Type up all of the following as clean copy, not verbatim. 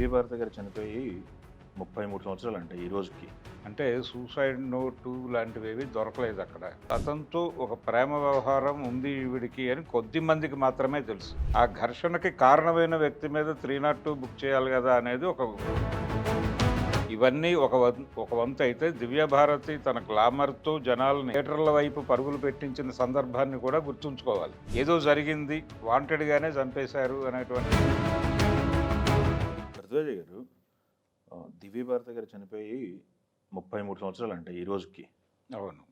దివ్య భారతి గారు చనిపోయి 33 సంవత్సరాలంట ఈ రోజుకి. అంటే సూసైడ్ నోటు లాంటివేవి దొరకలేదు అక్కడ. అతనితో ఒక ప్రేమ వ్యవహారం ఉంది ఈవిడికి అని కొద్ది మందికి మాత్రమే తెలుసు. ఆ ఘర్షణకి కారణమైన వ్యక్తి మీద 302 బుక్ చేయాలి కదా అనేది ఇవన్నీ ఒక వంతు అయితే, దివ్యభారతి తన గ్లామర్‌తో జనాల్ని థియేటర్ల వైపు పరుగులు పెట్టించిన సందర్భాన్ని కూడా గుర్తుంచుకోవాలి. ఏదో జరిగింది, వాంటెడ్‌గానే చంపేశారు అనేటువంటి భరద్వాజ గారు దివ్య భారతి గారు చనిపోయి 33 సంవత్సరాలంట ఈ రోజుకి. అవును.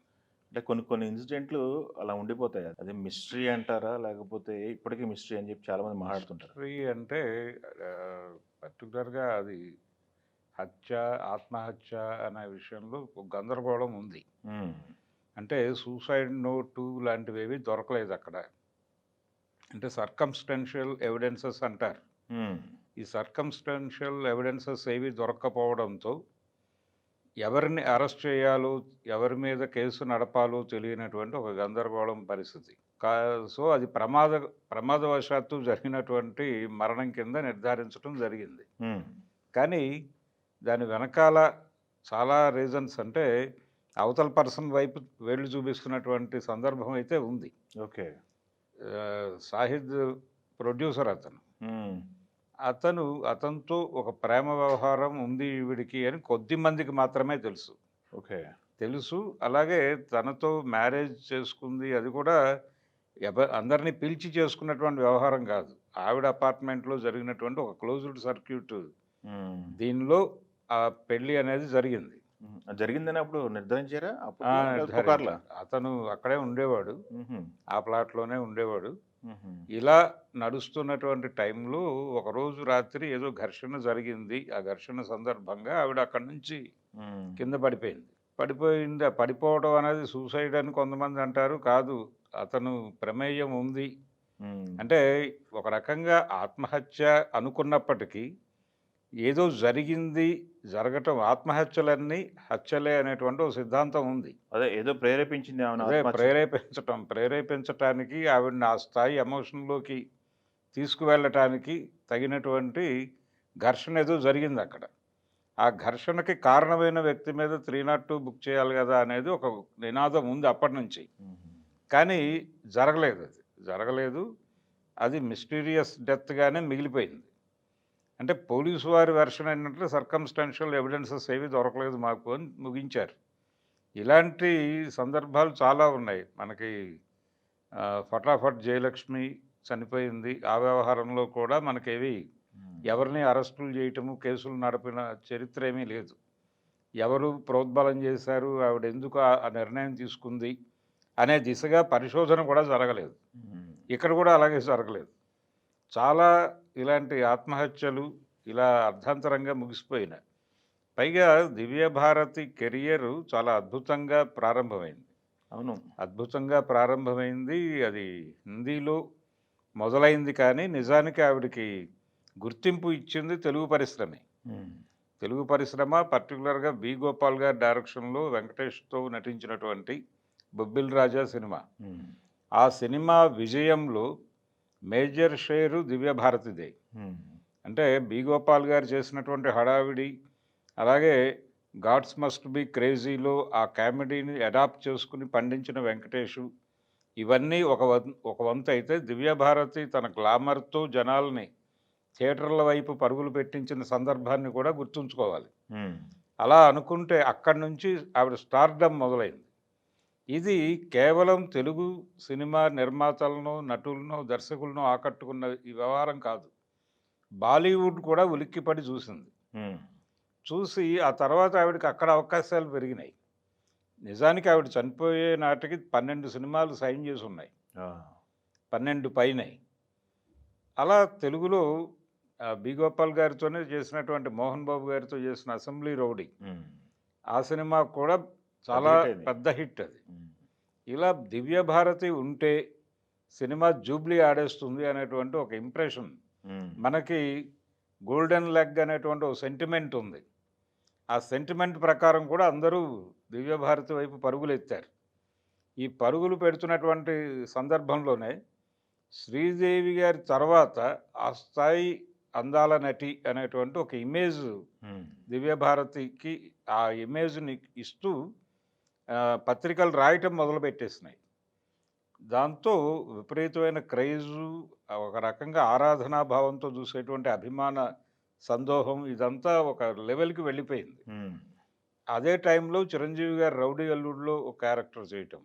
అంటే కొన్ని కొన్ని ఇన్సిడెంట్లు అలా ఉండిపోతాయి. అది మిస్టరీ అంటారా? లేకపోతే ఇప్పటికీ మిస్టరీ అని చెప్పి చాలామంది మాట్లాడుతుంటారు. మిస్టరీ అంటే పర్టికులర్‌గా అది హత్య, ఆత్మహత్య అనే విషయంలో ఒక గందరగోళం ఉంది. హ్మ్. అంటే సూసైడ్ నోటు లాంటివేవి దొరకలేదు అక్కడ. అంటే సర్కమ్‌స్టాన్షియల్ ఎవిడెన్సెస్ అంటారు. హ్మ్. ఈ సర్కమ్‌స్టాన్షియల్ ఎవిడెన్సెస్ ఏవి దొరక్కపోవడంతో ఎవరిని అరెస్ట్ చేయాలో, ఎవరి మీద కేసు నడపాలో తెలియనటువంటి ఒక గందరగోళం పరిస్థితి. సో, అది ప్రమాదవశాత్తు జరిగినటువంటి మరణం కింద నిర్ధారించడం జరిగింది. హ్మ్. కానీ దాని వెనకాల చాలా రీజన్స్, అంటే అవతల పర్సన్ వైపు వేళ్ళు చూపిస్తున్నటువంటి సందర్భం అయితే ఉంది. ఓకే. షాహిద్ ప్రొడ్యూసర్ అతను. హ్మ్. అతనితో ఒక ప్రేమ వ్యవహారం ఉంది ఈవిడికి అని కొద్ది మందికి మాత్రమే తెలుసు. ఓకే. అలాగే తనతో మ్యారేజ్ చేసుకుంది. అది కూడా అందరిని పిలిచి చేసుకున్నటువంటి వ్యవహారం కాదు. ఆవిడ అపార్ట్మెంట్‌లో జరిగినటువంటి ఒక క్లోజ్డ్ సర్క్యూట్ హ్మ్. దీనిలో ఆ పెళ్లి అనేది జరిగింది. అది జరిగిందని అప్పుడు నిర్ధారించారా? ఆ! అప్పట్లో పుకార్లా? అతను అక్కడే ఉండేవాడు. హుహు. ఆ ప్లాట్‌లోనే ఉండేవాడు. హుహు. ఇలా నడుస్తున్నటువంటి టైంలో ఒకరోజు రాత్రి ఏదో ఘర్షణ జరిగింది. ఆ ఘర్షణ సందర్భంగా ఆవిడ అక్కడి నుంచి హ్మ్. కింద పడిపోయింది. పడిపోవడం అనేది సూసైడ్ అని కొంతమంది అంటారు. కాదు, అతను ప్రమేయం ఉంది. హ్మ్. అంటే ఒక రకంగా ఆత్మహత్య అనుకున్నప్పటికీ ఏదో జరిగింది, జరగటం, ఆత్మహత్యలన్నీ హత్యలే అనేటువంటి ఒక సిద్ధాంతం ఉంది. అదే ఏదో ప్రేరేపించింది ఆమెను అదే ఆత్మహత్యకి. ప్రేరేపించటానికి ఆవిడని ఆ స్థాయి ఎమోషన్‌లోకి తీసుకువెళ్ళటానికి తగినటువంటి ఘర్షణ ఏదో జరిగిందక్కడ. ఆ ఘర్షణకి కారణమైన వ్యక్తి మీద 302 బుక్ చేయాలి గదా అనేది ఒక నినాదం ఉంది అప్పటినుంచి. హుహు. కానీ జరగలేదది. జరగలేదు. అది మిస్టీరియస్ డెత్‌గానే మిగిలిపోయింది. అంటే పోలీసు వారి వెర్షన్ ఏంటంటే సర్కమ్‌స్టాన్షియల్ ఎవిడెన్సెస్ ఏవి దొరకలేదు మాకు అని ముగించారు. ఇలాంటి సందర్భాలు చాలా ఉన్నాయి. మనకి 'ఫటాఫట్ జయలక్ష్మి' చనిపోయింది. ఆ వ్యవహారంలో కూడా మనకేవి హ్మ్. ఎవరిని అరెస్టులు చేయటము, కేసులు నడిపిన చరిత్ర ఏమీ లేదు. ఎవరు ప్రోద్బలం చేశారు, ఆవిడెందుకు ఆ నిర్ణయం తీసుకుంది అనే దిశగా పరిశోధన కూడా జరగలేదు. హ్మ్. ఇక్కడ కూడా అలాగే జరగలేదు. చాలా ఇలాంటి ఆత్మహత్యలు ఇలా అర్ధాంతరంగా ముగిసిపోయినాయి. పైగా దివ్యభారతి కెరియరు చాలా అద్భుతంగా ప్రారంభమైంది. అవును. అది హిందీలో మొదలైంది, కానీ నిజానికి ఆవిడకి గుర్తింపు ఇచ్చింది తెలుగు పరిశ్రమే. హ్మ్. తెలుగు పరిశ్రమ, పర్టికులర్‌గా 'బి. గోపాల్' గారి డైరెక్షన్‌లో వెంకటేష్‌తో నటించినటువంటి 'బొబ్బిల్ రాజా' సినిమా. హ్మ్. ఆ సినిమా విజయంలో మేజర్ షేరు దివ్యభారతిదే. హ్మ్. అంటే 'బి. గోపాల్' గారు చేసినటువంటి 'హడావిడి', అలాగే 'గాడ్స్ మస్ట్ బి క్రేజీలో' ఆ కామెడీని అడాప్ట్ చేసుకొని పండించిన వెంకటేషు, ఇవన్నీ ఒక వంతయితే, దివ్యభారతి తన గ్లామర్‌తో జనాల్ని థియేటర్ల వైపు పరుగులు పెట్టించిన సందర్భాన్ని కూడా గుర్తుంచుకోవాలి. హ్మ్. అలా అనుకుంటే అక్కడి నుంచి ఆవిడ స్టార్‌డమ్ మొదలైంది. ఇది కేవలం తెలుగు సినిమా నిర్మాతలనో, నటులనో, దర్శకులనో ఆకట్టుకున్న ఈ వ్యవహారం కాదు. బాలీవుడ్ కూడా ఉలిక్కిపడి చూసింది. హ్మ్. చూసి ఆ తర్వాత ఆవిడకి అక్కడ అవకాశాలు పెరిగినాయి. నిజానికి ఆవిడ చనిపోయే నాటికి 12 సినిమాలు సైన్ చేసున్నాయి. ఆ! 12 పైనే. అలా తెలుగులో 'బి. గోపాల్' గారితోనే చేసినటువంటి 'మోహన్ బాబు' గారితో చేసిన 'అసెంబ్లీ రౌడీ', హ్మ్. ఆ సినిమా కూడా పెద్ద చాలా హిట్ అయింది. పెద్ద హిట్ అది. హ్మ్. ఇలా 'దివ్యభారతి' ఉంటే సినిమా జూబ్లీ ఆడేస్తుంది అనేటువంటి ఒక ఇంప్రెషన్ హ్మ్. మనకి, 'గోల్డెన్ లెగ్' అనేటువంటి ఒక సెంటిమెంట్ ఉంది. ఆ సెంటిమెంట్ ప్రకారం కూడా అందరూ 'దివ్యభారతి' వైపు పరుగులెత్తారు. ఈ పరుగులు పెడుతున్నటువంటి సందర్భంలోనే శ్రీదేవి గారి తర్వాత ఆ స్థాయి అందాల నటి అనేటువంటి ఒక ఇమేజ్ దివ్యభారతికి ఆ ఇమేజ్‌ని ఇస్తూ పత్రికలు రాయటం మొదలుపెట్టేసినాయి. దాంతో విపరీతమైన క్రేజు, ఒక రకంగా ఆరాధనా భావంతో చూసేటువంటి అభిమాన సందోహం ఇదంతా ఒక లెవెల్‌కి వెళ్ళిపోయింది. అదే టైంలో చిరంజీవి గారు 'రౌడీ అల్లుడులో' ఒక క్యారెక్టర్ చేయటం.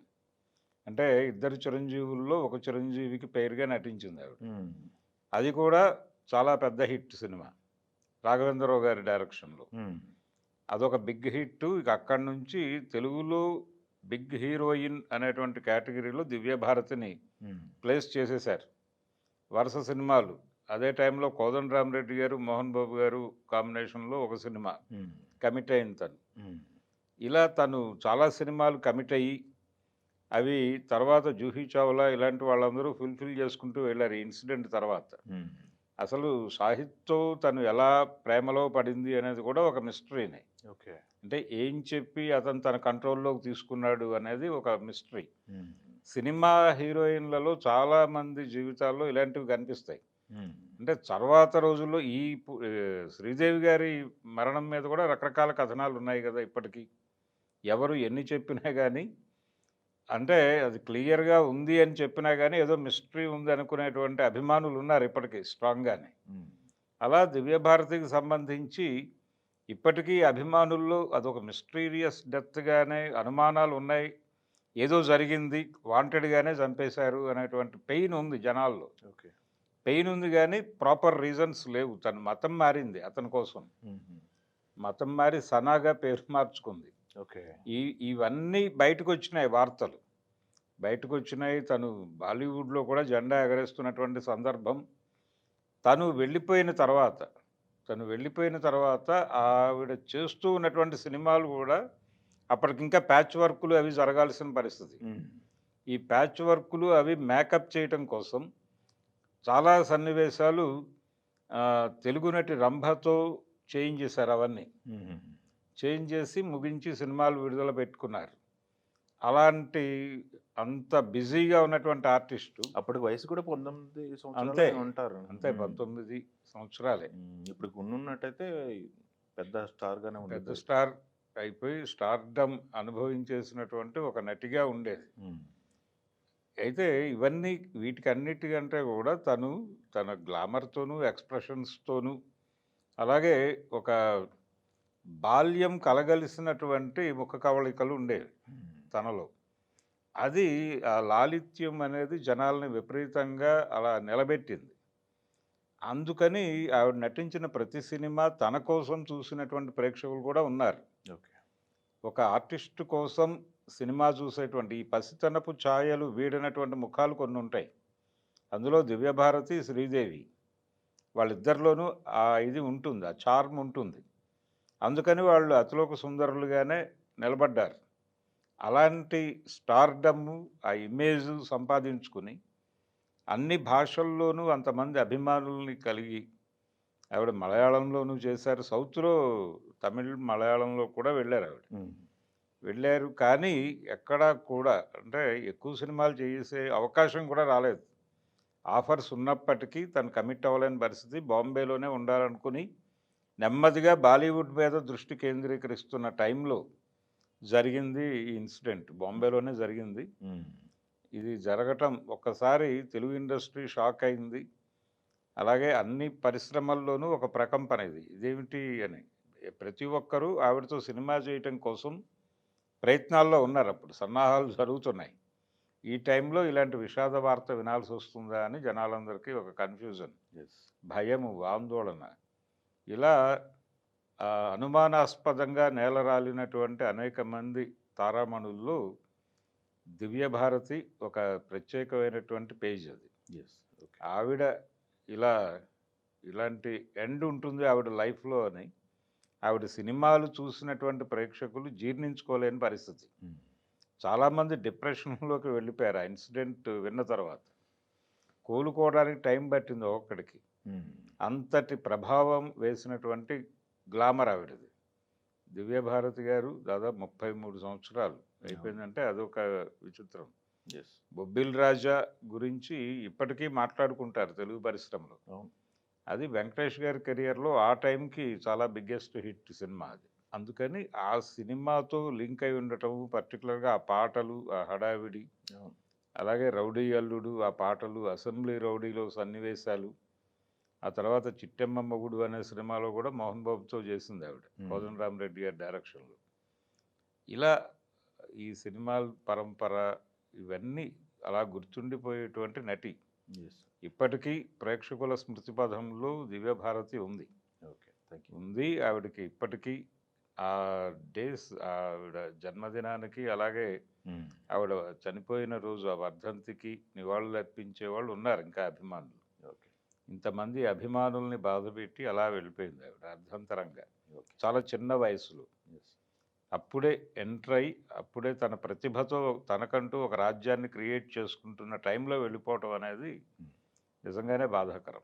అంటే ఇద్దరు చిరంజీవుల్లో ఒక చిరంజీవికి పేరుగా నటించిందావిడ. అది కూడా చాలా పెద్ద హిట్ సినిమా. రాఘవేంద్రరావు గారి డైరెక్షన్‌లో. అదొక బిగ్ హిట్. ఇక అక్కడి నుంచి తెలుగులో బిగ్ హీరోయిన్ అనేటువంటి కేటగిరీలో దివ్యభారతిని ప్లేస్ చేసేశారు. వరుస సినిమాలు. అదే టైంలో కోదండరామిరెడ్డి గారు, మోహన్ బాబు గారు కాంబినేషన్‌లో ఒక సినిమా 'కమిట్ అయింది తను.' ఇలా తను చాలా సినిమాలు కమిట్ అయ్యి, అవి తర్వాత జూహీ చావ్లా ఇలాంటి వాళ్ళందరూ ఫుల్‌ఫిల్ చేసుకుంటూ వెళ్లారు ఈ ఇన్సిడెంట్ తర్వాత. అసలు షాహిద్‌తో తను ఎలా ప్రేమలో పడింది అనేది కూడా ఒక మిస్టరీనే. ఓకే. అంటే ఏం చెప్పి అతను తన కంట్రోల్‌లోకి తీసుకున్నాడు అనేది ఒక మిస్టరీ. సినిమా హీరోయిన్‌లలో చాలామంది జీవితాల్లో ఇలాంటివి కనిపిస్తాయి. అంటే తర్వాత రోజుల్లో శ్రీదేవి గారి మరణం మీద కూడా రకరకాల కథనాలు ఉన్నాయి కదా ఇప్పటికీ. ఎవరు ఎన్ని చెప్పినా గానీ, అంటే అది క్లియర్‌గా ఉంది అని చెప్పినా గానీ, ఏదో మిస్టరీ ఉంది అనుకునేటువంటి అభిమానులు ఉన్నారు ఇప్పటికీ స్ట్రాంగ్‌గానే. అలా దివ్యభారతికి సంబంధించి ఇప్పటికీ అభిమానుల్లో అదొక మిస్టీరియస్ డెత్‌గానే అనుమానాలు ఉన్నాయి. ఏదో జరిగింది, వాంటెడ్‌గానే చంపేశారు అనేటువంటి పెయిన్ ఉంది జనాల్లో. ఓకే. పెయిన్ ఉంది గానీ, ప్రాపర్ రీజన్స్ లేవు. తను మతం మారింది అతని కోసం. మతం మారి సనాగా పేరు మార్చుకుంది. ఓకే. ఇవన్నీ బయటకొచ్చినాయి వార్తలు. బయటకొచ్చినాయి. తను బాలీవుడ్‌లో కూడా జెండా ఎగరేస్తున్నటువంటి సందర్భం. తను వెళ్ళిపోయిన తర్వాత ఆవిడ చేస్తూ ఉన్నటువంటి సినిమాలు కూడా అప్పటికింకా ప్యాచ్ వర్కులు అవి జరగాల్సిన పరిస్థితి. ఈ ప్యాచ్ వర్కులు అవి మేకప్ చేయటం కోసం చాలా సన్నివేశాలు తెలుగు నటి రంభతో చేయించేశారు అవన్నీ. చేంజ్ చేసి ముగించి సినిమాలు విడుదల పెట్టుకున్నారు. అలాంటి అంత బిజీగా ఉన్నటువంటి ఆర్టిస్టు. అప్పటికి వయసు కూడా 19 అంతే. సంవత్సరాలు ఉంటారు. అంతే 19 సంవత్సరాలే. ఇప్పుడు ఉన్నట్టయితే పెద్ద స్టార్‌గానే పెద్ద ఉండేది. స్టార్ అయిపోయి స్టార్‌డమ్ అనుభవించేసినటువంటి ఒక నటిగా ఉండేది. అయితే ఇవన్నీ వీటికన్నిటికంటే కూడా తను తన గ్లామర్‌తోనూ, ఎక్స్‌ప్రెషన్స్‌తోనూ, అలాగే ఒక బాల్యం కలగలిసినటువంటి ముఖ కవళికలు ఉండేవి తనలో. అది ఆ లాలిత్యం అనేది జనాల్ని విపరీతంగా అలా నిలబెట్టింది. అందుకని ఆవిడ నటించిన ప్రతి సినిమా తన కోసం చూసినటువంటి ప్రేక్షకులు కూడా ఉన్నారు. ఓకే. ఒక ఆర్టిస్ట్ కోసం సినిమా చూసేటువంటి ఈ పసితనపు ఛాయలు వీడినటువంటి ముఖాలు కొన్ని ఉంటాయి. అందులో దివ్యభారతి, శ్రీదేవి వాళ్ళిద్దరిలోనూ ఇది ఉంటుంది, ఆ చార్మ్ ఉంటుంది. అందుకని వాళ్ళు అతిలోక సుందరులుగానే నిలబడ్డారు. అలాంటి స్టార్‌డమ్, ఆ ఇమేజ్ సంపాదించుకుని అన్ని భాషల్లోనూ అంతమంది అభిమానుల్ని కలిగి ఆవిడ మలయాళంలోనూ చేశారు. సౌత్‌లో తమిళ్, మలయాళంలో కూడా వెళ్ళారావిడ. వెళ్ళారు. కానీ ఎక్కడా కూడా అంటే ఎక్కువ సినిమాలు చేసే అవకాశం కూడా రాలేదు. ఆఫర్స్ ఉన్నప్పటికీ తను కమిట్ అవ్వలేని పరిస్థితి. బాంబేలోనే ఉండాలనుకుని నెమ్మదిగా బాలీవుడ్ మీద దృష్టి కేంద్రీకరిస్తున్న టైంలో జరిగింది ఈ ఇన్సిడెంట్. బాంబేలోనే జరిగింది. ఇది జరగటం ఒక్కసారి తెలుగు ఇండస్ట్రీ షాక్ అయింది. అలాగే అన్ని పరిశ్రమల్లోనూ ఒక ప్రకంపన ఇది. ఇదేమిటి అని. ప్రతి ఒక్కరూ ఆవిడతో సినిమా చేయటం కోసం ప్రయత్నాల్లో ఉన్నారు. అప్పుడు సన్నాహాలు జరుగుతున్నాయి. ఈ టైంలో ఇలాంటి విషాద వార్త వినాల్సొస్తుందా అని జనాలందరికీ ఒక కన్‌ఫ్యూజన్, భయము, ఆందోళన. ఇలా అనుమానాస్పదంగా నేలరాలినటువంటి అనేక మంది తారామణుల్లో దివ్యభారతి ఒక ప్రత్యేకమైనటువంటి పేజ్ అది. ఆవిడ ఇలాంటి ఎండ్ ఉంటుంది ఆవిడ లైఫ్‌లో అని ఆవిడ సినిమాలు చూసినటువంటి ప్రేక్షకులు జీర్ణించుకోలేని పరిస్థితి. చాలామంది డిప్రెషన్‌లోకి వెళ్ళిపోయారు ఆ ఇన్సిడెంట్ విన్న తర్వాత. కోలుకోవడానికి టైం పట్టింది ఒక్కొక్కడికి. అంతటి ప్రభావం వేసినటువంటి గ్లామర్ ఆవిడది. దివ్యభారతి గారు దాదాపు 33 సంవత్సరాలు అయిపోయిందంటే అదొక విచిత్రం. బొబ్బిల్ రాజా గురించి ఇప్పటికీ మాట్లాడుకుంటారు తెలుగు పరిశ్రమలో. అది వెంకటేష్ గారి కెరియర్‌లో ఆ టైంకి చాలా బిగ్గెస్ట్ హిట్ సినిమా అది. అందుకని ఆ సినిమాతో లింక్ అయి ఉండటం, పర్టిక్యులర్‌గా ఆ పాటలు, ఆ హడావిడి, అవును. అలాగే 'రౌడీ అల్లుడు' ఆ పాటలు, 'అసెంబ్లీ రౌడీలో' సన్నివేశాలు, ఆ తర్వాత 'చిట్టెమ్మ మొగుడు' అనే సినిమాలో కూడా మోహన్ బాబుతో చేసిందావిడ. హ్మ్. కోదండరామిరెడ్డి గారి డైరెక్షన్‌లో. ఇలా ఈ సినిమాల పరంపర ఇవన్నీ అలా గుర్తుండిపోయేటువంటి నటి. యెస్. ఇప్పటికీ ప్రేక్షకుల స్మృతి పథంలో 'దివ్యభారతి' ఉంది. ఓకే. Thank you. ఉంది. ఆవిడకి ఇప్పటికీ ఆ డేస్ ఆవిడ జన్మదినానికి, అలాగే హ్మ్. ఆవిడ చనిపోయిన రోజు ఆ వర్ధంతికి నివాళులర్పించే వాళ్ళు ఉన్నారు ఇంకా అభిమానులు. ఓకే. ఇంతమంది అభిమానుల్ని బాధపెట్టి అలా వెళ్ళిపోయింది ఆవిడ అర్ధంతరంగా. ఓకే. చాలా చిన్న వయసులో. యెస్. అప్పుడే ఎంటర్ అయ్యి, అప్పుడే తన ప్రతిభతో తనకంటూ ఒక రాజ్యాన్ని క్రియేట్ చేసుకుంటున్న టైంలో వెళ్ళిపోవటం అనేది హ్మ్. నిజంగానే బాధాకరం.